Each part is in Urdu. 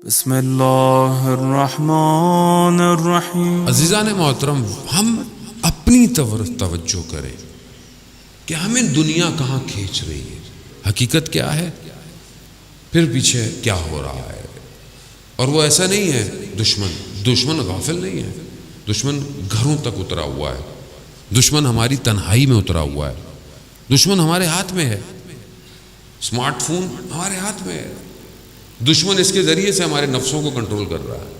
بسم اللہ الرحمن الرحیم۔ عزیزان محترم، ہم اپنی توجہ کریں کہ ہمیں دنیا کہاں کھینچ رہی ہے، حقیقت کیا ہے، پھر پیچھے کیا ہو رہا ہے۔ اور وہ ایسا نہیں ہے دشمن غافل نہیں ہے، دشمن گھروں تک اترا ہوا ہے، دشمن ہماری تنہائی میں اترا ہوا ہے، دشمن ہمارے ہاتھ میں ہے، اسمارٹ فون ہمارے ہاتھ میں ہے، دشمن اس کے ذریعے سے ہمارے نفسوں کو کنٹرول کر رہا ہے،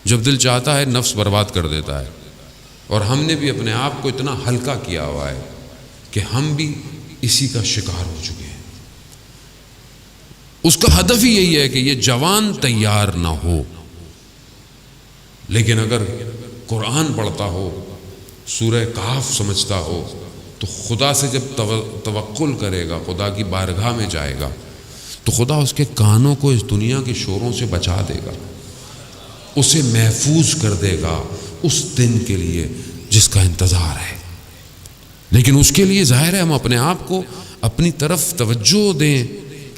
جب دل چاہتا ہے نفس برباد کر دیتا ہے۔ اور ہم نے بھی اپنے آپ کو اتنا ہلکا کیا ہوا ہے کہ ہم بھی اسی کا شکار ہو چکے ہیں۔ اس کا ہدف ہی یہی ہے کہ یہ جوان تیار نہ ہو، لیکن اگر قرآن پڑھتا ہو، سورہ کہف سمجھتا ہو، تو خدا سے جب توکل کرے گا، خدا کی بارگاہ میں جائے گا، تو خدا اس کے کانوں کو اس دنیا کے شوروں سے بچا دے گا، اسے محفوظ کر دے گا اس دن کے لیے جس کا انتظار ہے۔ لیکن اس کے لیے ظاہر ہے ہم اپنے آپ کو اپنی طرف توجہ دیں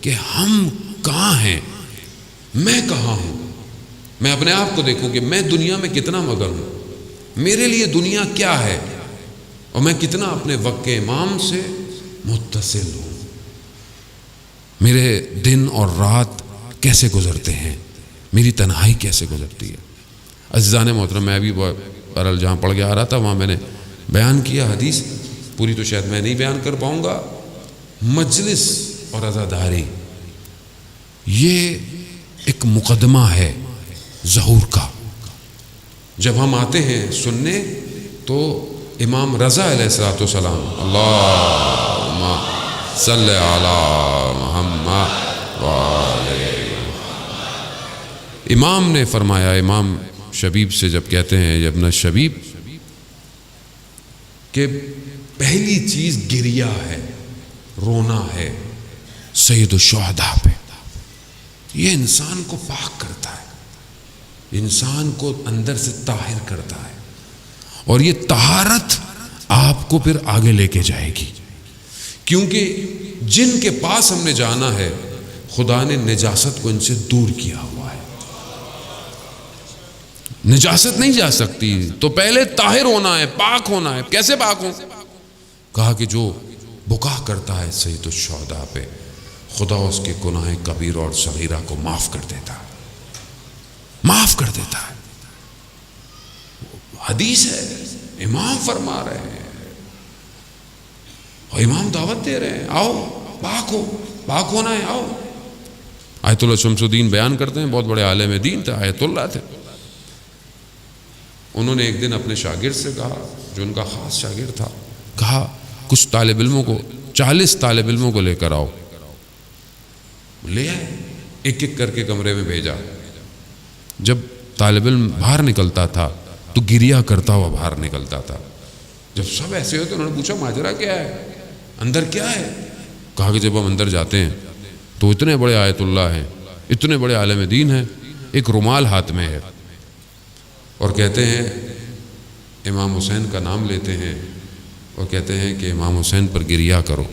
کہ ہم کہاں ہیں، میں کہاں ہوں، میں اپنے آپ کو دیکھوں کہ میں دنیا میں کتنا مگن ہوں، میرے لیے دنیا کیا ہے، اور میں کتنا اپنے وقت کے امام سے متصل ہوں، میرے دن اور رات کیسے گزرتے ہیں، میری تنہائی کیسے گزرتی ہے۔ عزیزان محترم، میں ابھی بہرحال جہاں پڑھ کے آ رہا تھا وہاں میں نے بیان کیا حدیث، پوری تو شاید میں نہیں بیان کر پاؤں گا۔ مجلس اور عزاداری یہ ایک مقدمہ ہے ظہور کا۔ جب ہم آتے ہیں سننے تو امام رضا علیہ الصلوۃ والسلام، اللہم صلی علی محمد امام نے فرمایا، امام شبیب سے جب کہتے ہیں ابن شبیب کہ پہلی چیز گریہ ہے، رونا ہے سید الشہداء پہ، یہ انسان کو پاک کرتا ہے، انسان کو اندر سے طاہر کرتا ہے، اور یہ طہارت آپ کو پھر آگے لے کے جائے گی، کیونکہ جن کے پاس ہم نے جانا ہے خدا نے نجاست کو ان سے دور کیا ہوا ہے۔ نجاست نہیں جا سکتی، تو پہلے طاہر ہونا ہے، پاک ہونا ہے۔ کیسے پاک ہوں؟ کہا کہ جو بکا کرتا ہے سید الشہداء پہ، خدا اس کے گناہ کبیر اور صغیرہ کو معاف کر دیتا ہے، معاف کر دیتا ہے۔ حدیث ہے، امام فرما رہے ہیں اور امام دعوت دے رہے ہیں، آؤ پاک ہو، پاک ہونا ہے، آؤ۔ آیت اللہ شمس الدین بیان کرتے ہیں، بہت بڑے عالم دین تھے، آیت اللہ تھے۔ انہوں نے ایک دن اپنے شاگرد سے کہا، جو ان کا خاص شاگرد تھا، کہا کچھ طالب علموں کو، 40 طالب علموں کو لے کر آؤ۔ لے آئے، ایک ایک کر کے کمرے میں بھیجا۔ جب طالب علم باہر نکلتا تھا تو گریہ کرتا ہوا باہر نکلتا تھا۔ جب سب ایسے ہوتے انہوں نے پوچھا ماجرا کیا ہے، اندر کیا ہے؟ کہا کہ جب ہم اندر جاتے ہیں تو اتنے بڑے آیت اللہ ہیں، اتنے بڑے عالم دین ہیں، ایک رومال ہاتھ میں ہے، اور کہتے ہیں امام حسین کا نام لیتے ہیں اور کہتے ہیں کہ امام حسین پر گریہ کرو،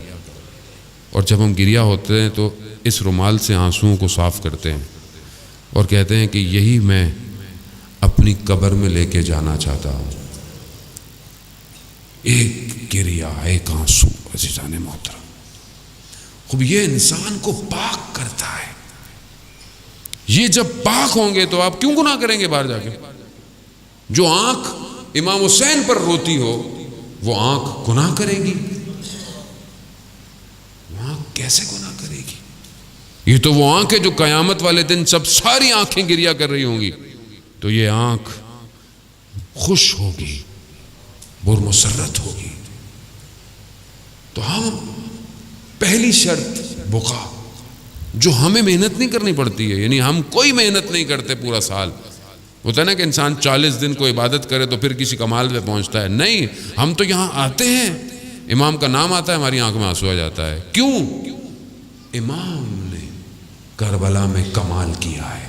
اور جب ہم گریہ ہوتے ہیں تو اس رومال سے آنسوؤں کو صاف کرتے ہیں اور کہتے ہیں کہ یہی میں اپنی قبر میں لے کے جانا چاہتا ہوں۔ ایک گریہ، ایک آنسو، عزیزان محترم، خوب یہ انسان کو پاک کرتا ہے۔ یہ جب پاک ہوں گے تو آپ کیوں گناہ کریں گے باہر جا کے؟ جو آنکھ امام حسین پر روتی ہو وہ آنکھ گناہ کرے گی؟ وہ آنکھ کیسے گناہ کرے گی؟ یہ تو وہ آنکھ ہے جو قیامت والے دن سب ساری آنکھیں گریہ کر رہی ہوں گی، تو یہ آنکھ خوش ہوگی، برمسرت ہوگی۔ تو ہم پہلی شرط بکا، جو ہمیں محنت نہیں کرنی پڑتی ہے، یعنی ہم کوئی محنت نہیں کرتے پورا سال۔ ہوتا ہے نا کہ انسان 40 دن کو عبادت کرے تو پھر کسی کمال پہ پہنچتا ہے، نہیں، ہم تو یہاں آتے ہیں، امام کا نام آتا ہے، ہماری آنکھ میں آنسو آ جاتا ہے۔ کیوں؟ امام نے کربلا میں کمال کیا ہے۔